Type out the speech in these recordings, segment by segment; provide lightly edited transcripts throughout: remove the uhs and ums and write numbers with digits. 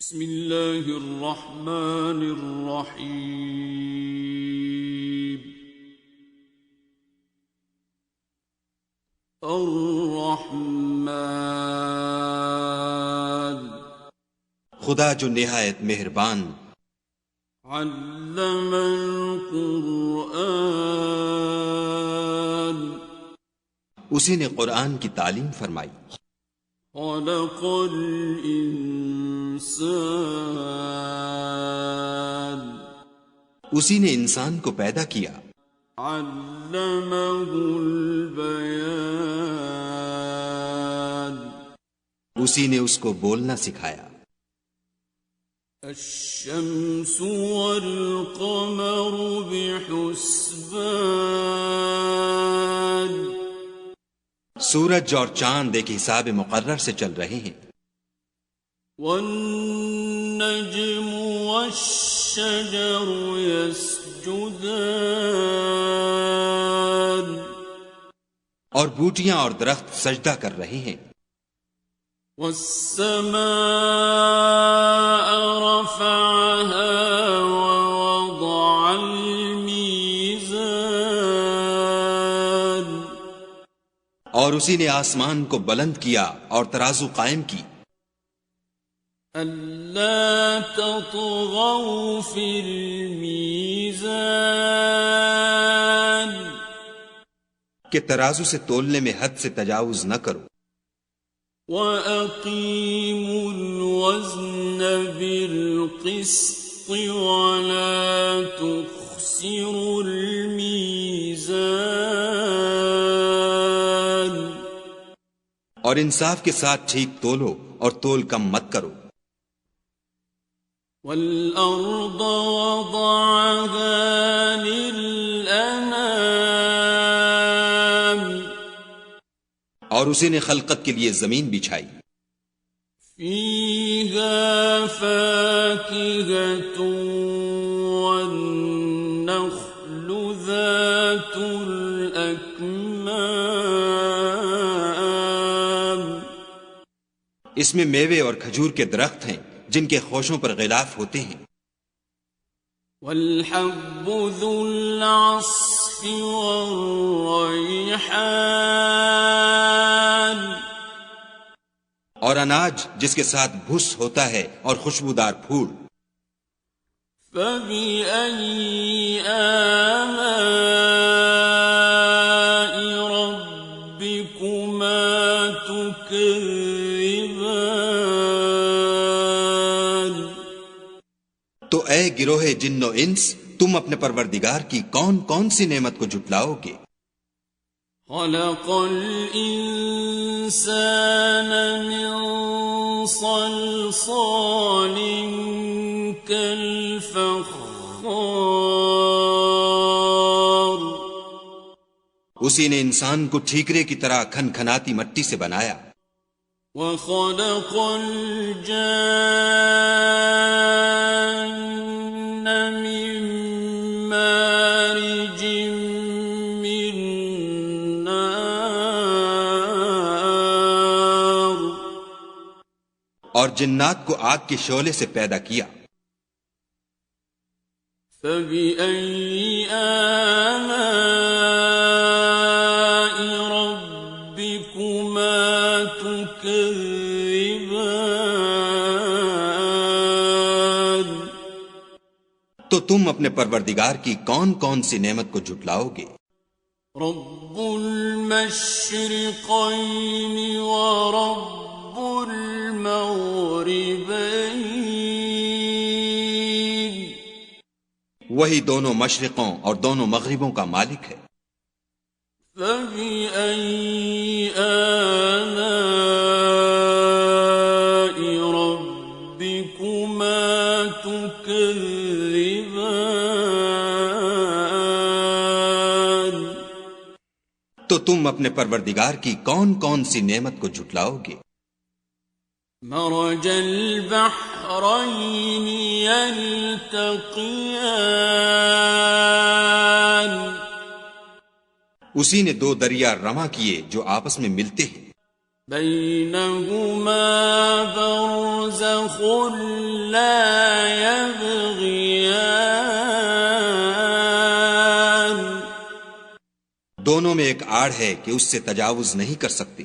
بسم اللہ الرحمن الرحیم الرحمن خدا جو نہایت مہربان، علم القرآن اسی نے قرآن کی تعلیم فرمائی، خلق الانسان اسی نے انسان کو پیدا کیا، علمہ البیان اسی نے اس کو بولنا سکھایا، الشمس والقمر بحسبان سورج اور چاند ایک حساب مقرر سے چل رہے ہیں، والنجم والشجر يسجدان اور بوٹیاں اور درخت سجدہ کر رہے ہیں، والسماء رفعها ووضع الميزان اور اسی نے آسمان کو بلند کیا اور ترازو قائم کی، أَلَّا تَطْغَوْا فِي الْمِيزَانِ کہ ترازو سے تولنے میں حد سے تجاوز نہ کرو، وَأَقِيمُوا الْوَزْنَ بِالْقِسْطِ وَلَا تُخْسِرُوا الْمِيزَانَ اور انصاف کے ساتھ ٹھیک تولو اور تول کم مت کرو، وَالْأَرْضَ وَضَعَهَا لِلْأَنَامِ اور اسی نے خلقت کے لیے زمین بچھائی، فِيهَا فَاكِهَةٌ وَالنَّخْلُ ذَاتُ الْأَكْمَامِ اس میں میوے اور کھجور کے درخت ہیں جن کے خوشوں پر غلاف ہوتے ہیں، وَالْحَبُّ ذُو الْعَصْفِ وَالرَّيْحَانِ اور اناج جس کے ساتھ بھس ہوتا ہے اور خوشبودار پھول، فَبِأَيِّ آلَاءِ رَبِّكُمَا تُكَذِّبَانِ تو اے گروہ جن و انس، تم اپنے پروردگار کی کون کون سی نعمت کو جھٹلاؤ گے؟ خَلَقَ الْإِنسَانَ مِنْ صَلْصَالٍ كَالْفَخَّارِ اسی نے انسان کو ٹھیکرے کی طرح کھن کھناتی مٹی سے بنایا، وَخَلَقَ الْجَانَّ مِن مَّارِجٍ مِّن نَّارٍ اور جنات کو آگ کے شعلے سے پیدا کیا، فَبِأَيِّ آلَاءِ رَبِّكُمَا تُكَذِّبَانِ تو تم اپنے پروردگار کی کون کون سی نعمت کو جھٹلاؤ گے؟ رَبُّ الْمَشْرِقَيْنِ وَرَبُّ الْمَغْرِبَيْنِ وہی دونوں مشرقوں اور دونوں مغربوں کا مالک ہے، فَبِأَيِّ آلَاءِ رَبِّكُمَا تُكَذِّبَانِ تو تم اپنے پروردگار کی کون کون سی نعمت کو جھٹلاؤ گے؟ مرج البحرين يلتقيان اسی نے دو دریا رواں کیے جو آپس میں ملتے ہیں، بينهما برزخ لا يبغيان دونوں میں ایک آڑ ہے کہ اس سے تجاوز نہیں کر سکتی.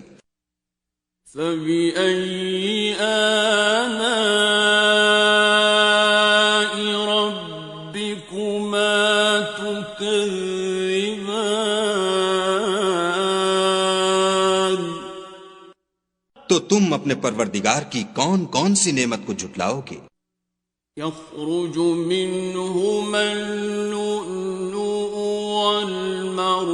فبأي آلاء ربكما تكذبان تو تم اپنے پروردگار کی کون کون سی نعمت کو جھٹلاؤ گے؟ يخرج منهما اللؤلؤ والمرجان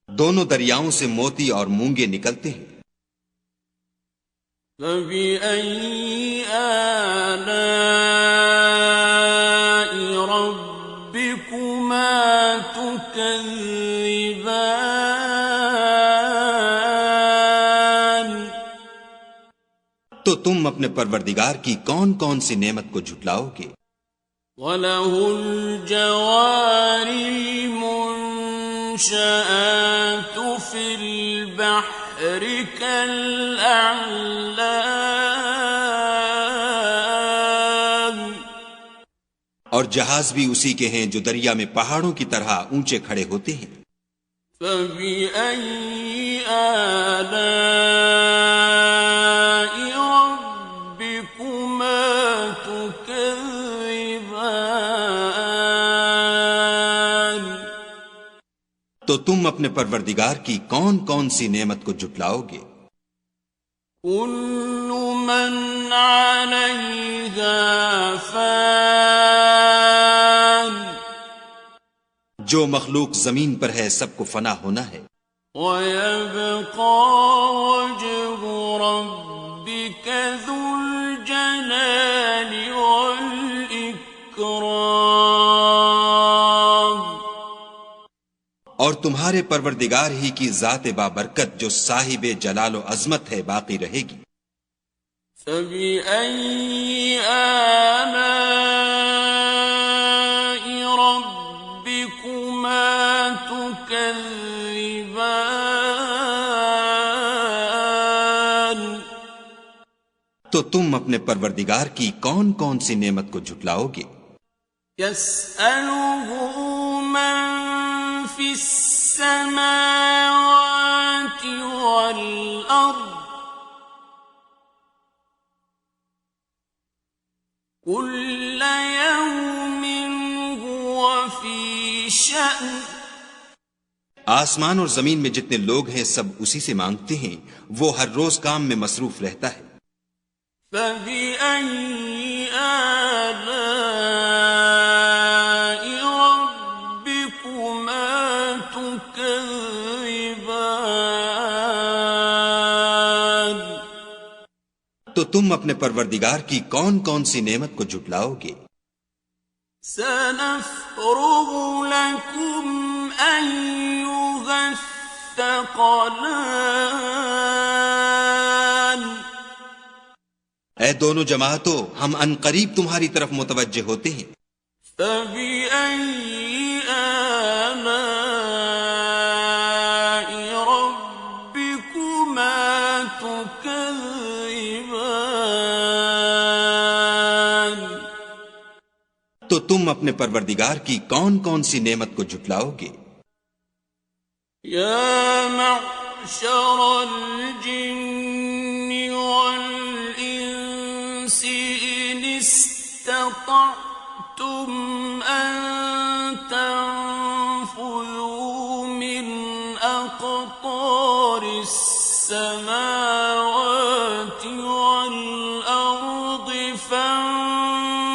دونوں دریاؤں سے موتی اور مونگے نکلتے ہیں. فبأي آلاء ربكما تكذبان تو تم اپنے پروردگار کی کون کون سی نعمت کو جھٹلاؤ گے؟ وَلَهُ الْجَوَارِ الْمُنشَآتُ فِي الْبَحْرِ كَالْأَعْلَامِ اور جہاز بھی اسی کے ہیں جو دریا میں پہاڑوں کی طرح اونچے کھڑے ہوتے ہیں. فَبِأَيِّ آلَاءِ رَبِّكُمَا تُكَذِّبَانِ تو تم اپنے پروردگار کی کون کون سی نعمت کو جھٹلاؤ گے؟ كُلُّ مَنْ عَلَيْهَا فَانٍ جو مخلوق زمین پر ہے سب کو فنا ہونا ہے. وَيَبْقَى وَجْهُ رَبِّكَ ذُو الْجَلَالِ وَالْإِكْرَامِ اور تمہارے پروردگار ہی کی ذات بابرکت جو صاحب جلال و عظمت ہے باقی رہے گی. فَبِأَيِّ آلَاءِ رَبِّكُمَا تُكَذِّبَانِ تو تم اپنے پروردگار کی کون کون سی نعمت کو جھٹلاؤ گے؟ يَسْأَلُهُ مَن فِي السَّمَاوَاتِ وَالْأَرْضِ كُلَّ يَوْمٍ هُوَ فِي شَأْنٍ آسمان اور زمین میں جتنے لوگ ہیں سب اسی سے مانگتے ہیں، وہ ہر روز کام میں مصروف رہتا ہے. فَبِأَيِّ آلَاءِ رَبِّكُمَا تُكَذِّبَانِ تو تم اپنے پروردگار کی کون کون سی نعمت کو جھٹلاؤ گے؟ سَنَفْرُغُ لَكُمْ أَيُّهَ الثَّقَلَانِ اے دونوں جماعتوں، ہم عنقریب تمہاری طرف متوجہ ہوتے ہیں. فَبِأَيِّ آلَاءِ رَبِّكُمَا تُكَذِّبَانِ تو تم اپنے پروردگار کی کون کون سی نعمت کو جھٹلاؤ گے؟ يَا مَعْشَرَ الْجِنِّ وَالْإِنسِ إِنِ اسْتَطَعْتُمْ أَن تَنفُذُوا مِنْ أَقْطَارِ السَّمَاوَاتِ وَالْأَرْضِ فَانفُذُوا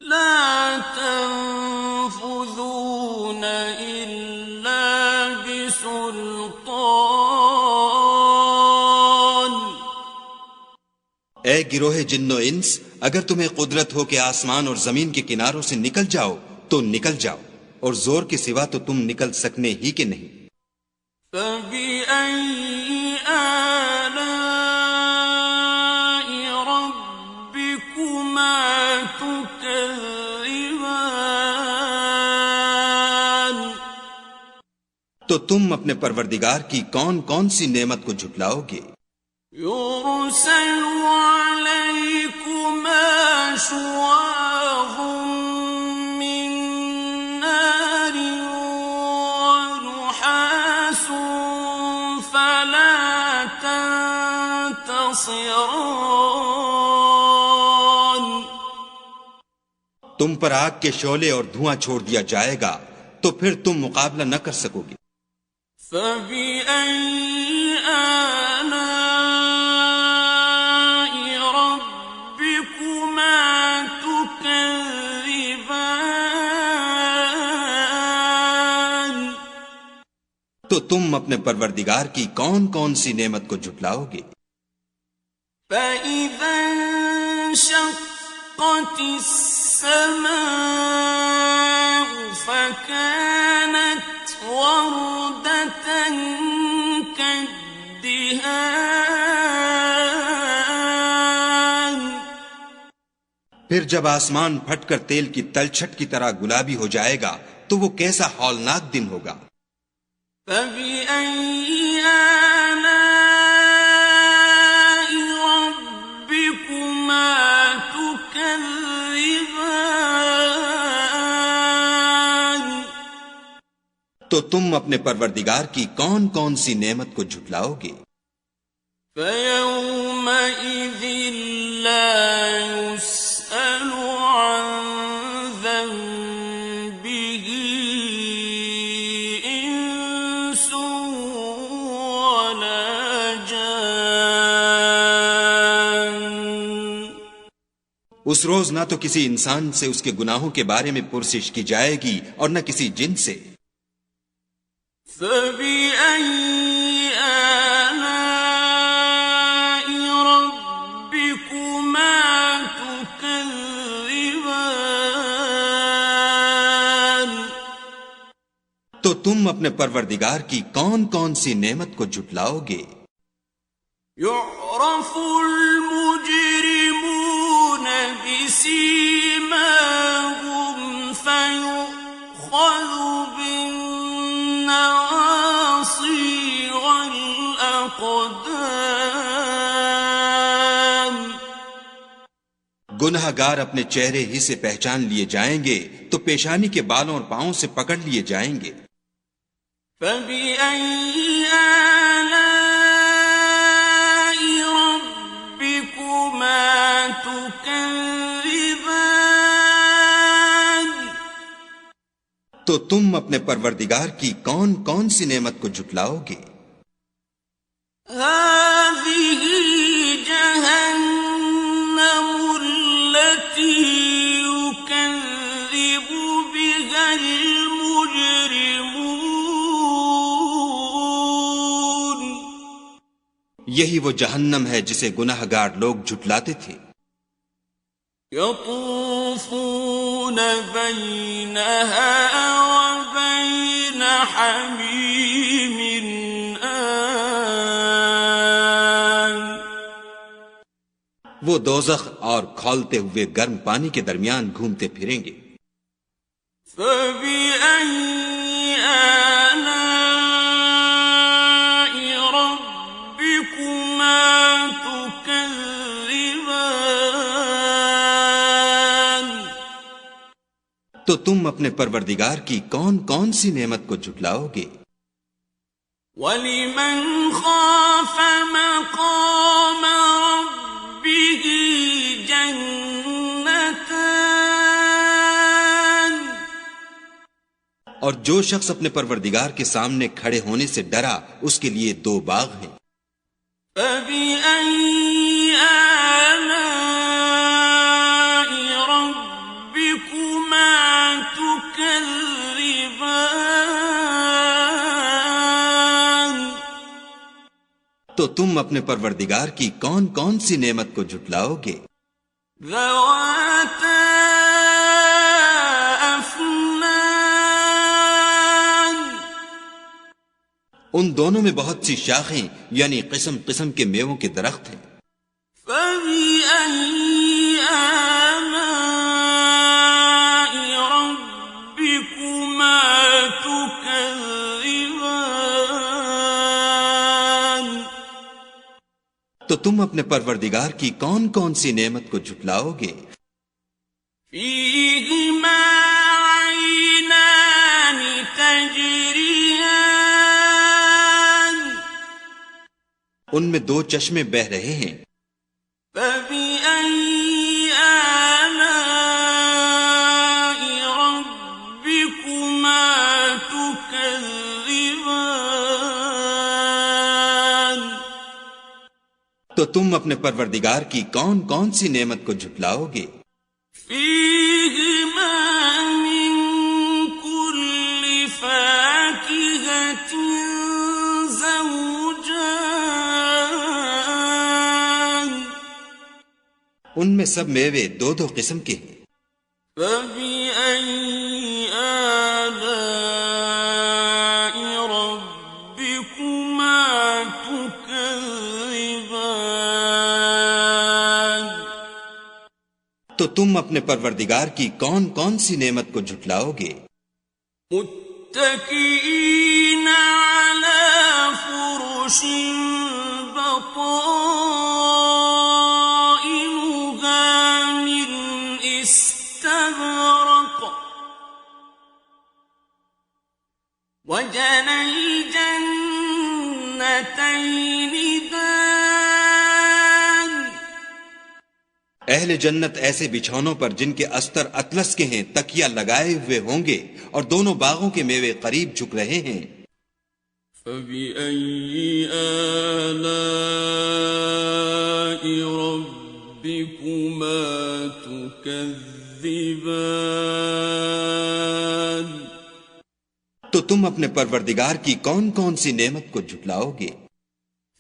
لَا تَنفُذُونَ إِلَّا بِسُلْطَانٍ اے گروہ جن و انس، اگر تمہیں قدرت ہو کہ آسمان اور زمین کے کناروں سے نکل جاؤ تو نکل جاؤ، اور زور کے سوا تو تم نکل سکنے ہی کے نہیں. فَبِأَيِّ آلَاءِ رَبِّكُمَا تُكَذِّبَانِ تو تم اپنے پروردگار کی کون کون سی نعمت کو جھٹلاؤ گے؟ يرسل عليكما شواظ من نار ونحاس فلا تنتصران. تم پر آگ کے شعلے اور دھواں چھوڑ دیا جائے گا تو پھر تم مقابلہ نہ کر سکو گے. فَبِأَيِّ آلَاءِ رَبِّكُمَا تُكَذِّبَانِ. تو تم اپنے پروردگار کی کون کون سی نعمت کو جھٹلاؤ گے؟ فَإِذَا انشَقَّتِ السَّمَاءُ فَكَانَتْ وَرْدَةً كَالدِّهَانِ. پھر جب آسمان پھٹ کر تیل کی تلچھٹ کی طرح گلابی ہو جائے گا تو وہ کیسا ہولناک دن ہوگا. فَبِأَيِّ آلَاءِ رَبِّكُمَا تُكَذِّبَانِ. تو تم اپنے پروردگار کی کون کون سی نعمت کو جھٹلاؤ گے؟ فَيَوْمَئِذٍ لَا يُسْأَلُ عَنْ ذَنبِهِ إِنسٌ وَلَا جَانٌ. اس روز نہ تو کسی انسان سے اس کے گناہوں کے بارے میں پرسش کی جائے گی اور نہ کسی جن سے. فَبِأَيِّ آلَاءِ رَبِّكُمَا تُكَذِّبَانِ. تو تم اپنے پروردگار کی کون کون سی نعمت کو جھٹلاؤ گے؟ يُعْرَفُ الْمُجْرِمُونَ بِسِيمَاهُمْ فَيُؤْخَذُ بِالنَّوَاصِي وَالْأَقْدَامِ. گناہ گار اپنے چہرے ہی سے پہچان لیے جائیں گے تو پیشانی کے بالوں اور پاؤں سے پکڑ لیے جائیں گے. فَبِأَيِّ آلَاءِ رَبِّكُمَا تُكَذِّبَانِ. تو تم اپنے پروردگار کی کون کون سی نعمت کو جھٹلاؤ گے؟ هَٰذِهِ جَهَنَّمُ الَّتِي يُكَذِّبُ بِهَا الْمُجْرِمُونَ. یہی وہ جہنم ہے جسے گناہ گار لوگ جھٹلاتے تھے. يَطُوفُونَ بَيْنَهَا وَبَيْنَ حَمِيمٍ آنٍ. وہ دوزخ اور کھولتے ہوئے گرم پانی کے درمیان گھومتے پھریں گے. فَبِأَيِّ آلَاءِ رَبِّكُمَا تُكَذِّبَانِ. تو تم اپنے پروردگار کی کون کون سی نعمت کو جھٹلاؤ گے؟ وَلِمَنْ خَافَ مَقَامَ رَبِّهِ جَنَّتَانِ. اور جو شخص اپنے پروردگار کے سامنے کھڑے ہونے سے ڈرا اس کے لیے 2 باغ ہیں. فَبِأَيِّ آلَاءِ رَبِّكُمَا تُكَذِّبَانِ. تو تم اپنے پروردگار کی کون کون سی نعمت کو جھٹلاؤ گے؟ ذَوَاتَا أَفْنَانٍ. ان دونوں میں بہت سی شاخیں یعنی قسم قسم کے میووں کے درخت ہیں. فَبِأَيِّ آلَاءِ رَبِّكُمَا تُكَذِّبَانِ. تو تم اپنے پروردگار کی کون کون سی نعمت کو جھٹلاؤ گے؟ فیہما عینان تجریان ان میں دو چشمے بہ رہے ہیں، فبأي آلاء ربكما تكذبان تو تم اپنے پروردگار کی کون کون سی نعمت کو جھٹلاؤ گے؟ فيهما من كل فاكهة زوجان ان میں سب میوے دو دو قسم کے ہیں، فبأي آلاء ربكما تكذبان تو تم اپنے پروردگار کی کون کون سی نعمت کو جھٹلاؤ گے؟ متكئين على فرش بطائنها من استبرق وجنى الجنتين دان اہل جنت ایسے بچھونوں پر جن کے استر اطلس کے ہیں تکیہ لگائے ہوئے ہوں گے، اور دونوں باغوں کے میوے قریب جھک رہے ہیں۔ فبأي آلاء ربكما تكذبان تو تم اپنے پروردگار کی کون کون سی نعمت کو جھٹلاؤ گے؟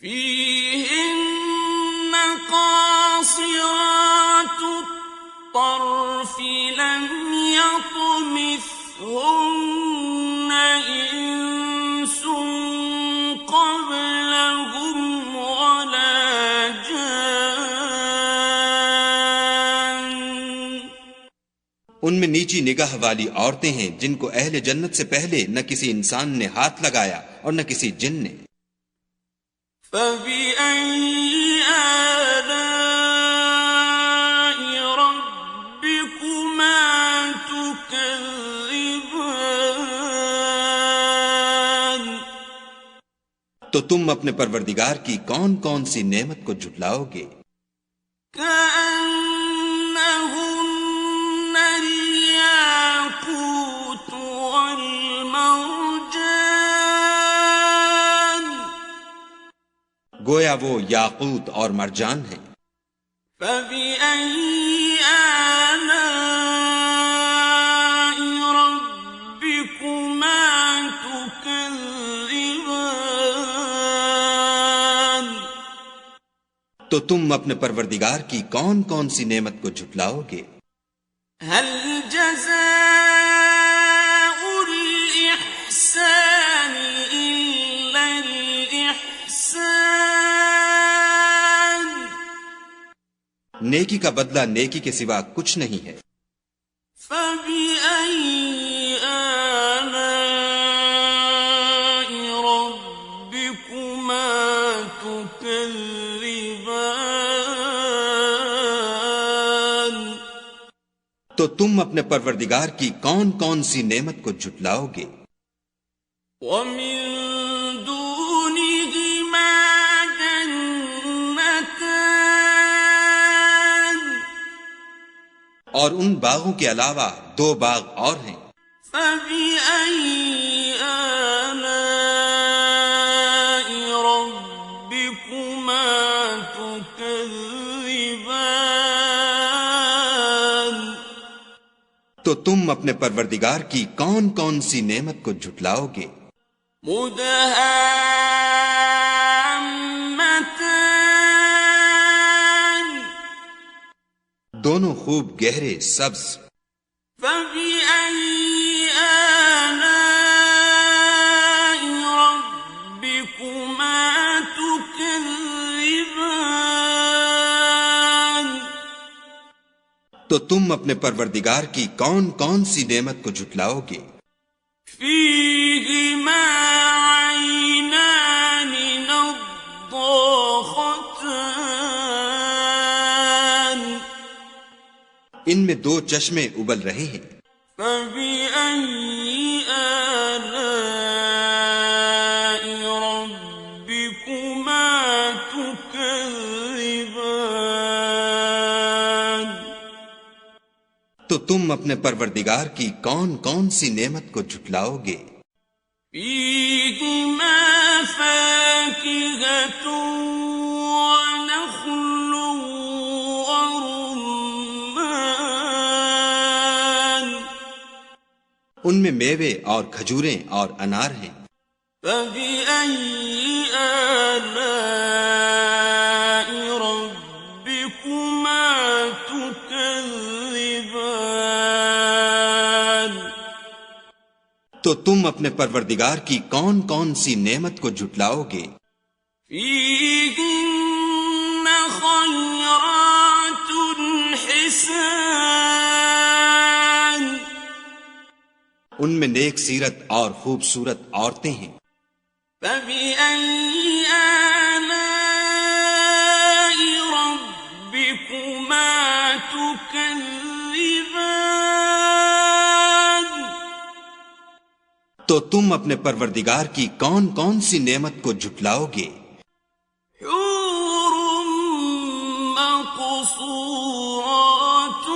فيهن قاصرات الطرف لم يطمثهن إنس قبلهم ولا جان ان میں نیچی نگاہ والی عورتیں ہیں جن کو اہل جنت سے پہلے نہ کسی انسان نے ہاتھ لگایا اور نہ کسی جن نے۔ فبأي آلاء ربكما تكذبان تو تم اپنے پروردگار کی کون کون سی نعمت کو جھٹلاؤ گے؟ كأنهن الياقوت والمرجان گویا وہ یاقوت اور مرجان ہیں۔ فبأي آلاء ربكما تكذبان تو تم اپنے پروردگار کی کون کون سی نعمت کو جھٹلاؤ گے؟ هل جزاء الإحسان إلا الإحسان نیکی کا بدلہ نیکی کے سوا کچھ نہیں ہے۔ فبأي آلاء ربكما تكذبان تو تم اپنے پروردگار کی کون کون سی نعمت کو جھٹلاؤ گے؟ ومن دونهما جنتان اور ان باغوں کے علاوہ دو باغ اور ہیں۔ فبأي آلاء ربكما تكذبان تو تم اپنے پروردگار کی کون کون سی نعمت کو جھٹلاؤ گے؟ مدهامتان دونوں خوب گہرے سبز۔ فبأي آلاء ربكما تكذبان تو تم اپنے پروردگار کی کون کون سی نعمت کو جھٹلاؤ گے؟ فيهما عينان نضاختان ان میں دو چشمے ابل رہے ہیں۔ فبأي آلاء ربكما تكذبان؟ تو تم اپنے پروردگار کی کون کون سی نعمت کو جھٹلاؤ گے؟ فيهما فاكهة ونخل ورمان، ان میں میوے اور کھجوریں اور انار ہیں۔ فبأي آلاء ربكما تكذبان؟ تو تم اپنے پروردگار کی کون کون سی نعمت کو جھٹلاؤ گے؟ فيهن خيرات حسان، ان میں نیک سیرت اور خوبصورت عورتیں ہیں۔ فبأي آلاء ربكما تكذبان؟ تو تم اپنے پروردگار کی کون کون سی نعمت کو جھٹلاؤ گے؟ حور مقصورات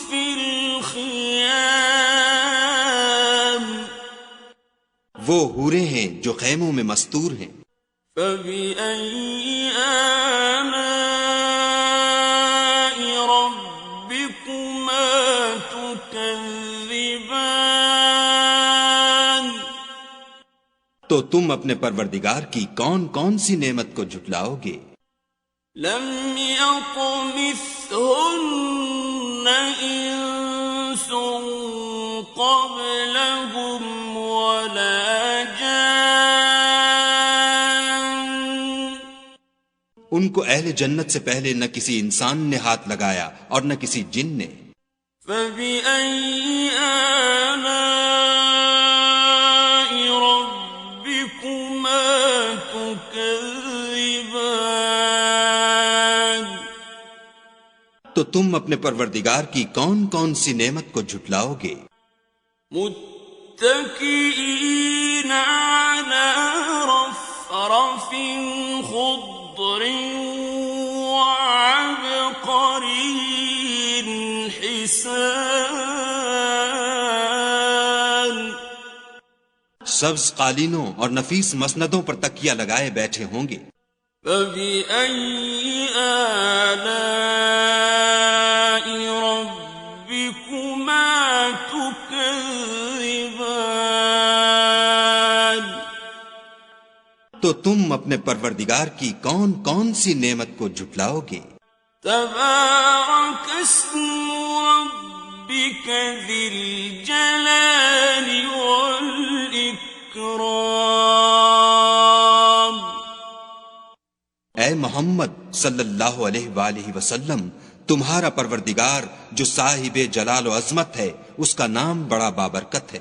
في الخيام، وہ حوریں ہیں جو خیموں میں مستور ہیں۔ فبأي آلاء ربكما تكذبان؟ تو تم اپنے پروردگار کی کون کون سی نعمت کو جھٹلاؤ گے؟ لم يطمثهن إنس قبلهم ولا جان، ان کو اہل جنت سے پہلے نہ کسی انسان نے ہاتھ لگایا اور نہ کسی جن نے۔ فبأي آلاء ربكما تكذبان؟ تو تم اپنے پروردگار کی کون کون سی نعمت کو جھٹلاؤ گے؟ متكئين على رفرف خضر وعبقري حسان، سبز قالینوں اور نفیس مسندوں پر تکیہ لگائے بیٹھے ہوں گے۔ فبأي آلاء ربكما تكذبان؟ تو تم اپنے پروردگار کی کون کون سی نعمت کو جھٹلاؤ گے؟ تبارك اسم ربك ذي الجلال والإكرام۔ اے محمد صلی اللہ علیہ وآلہ وسلم، تمہارا پروردگار جو صاحب جلال و عظمت ہے، اس کا نام بڑا بابرکت ہے۔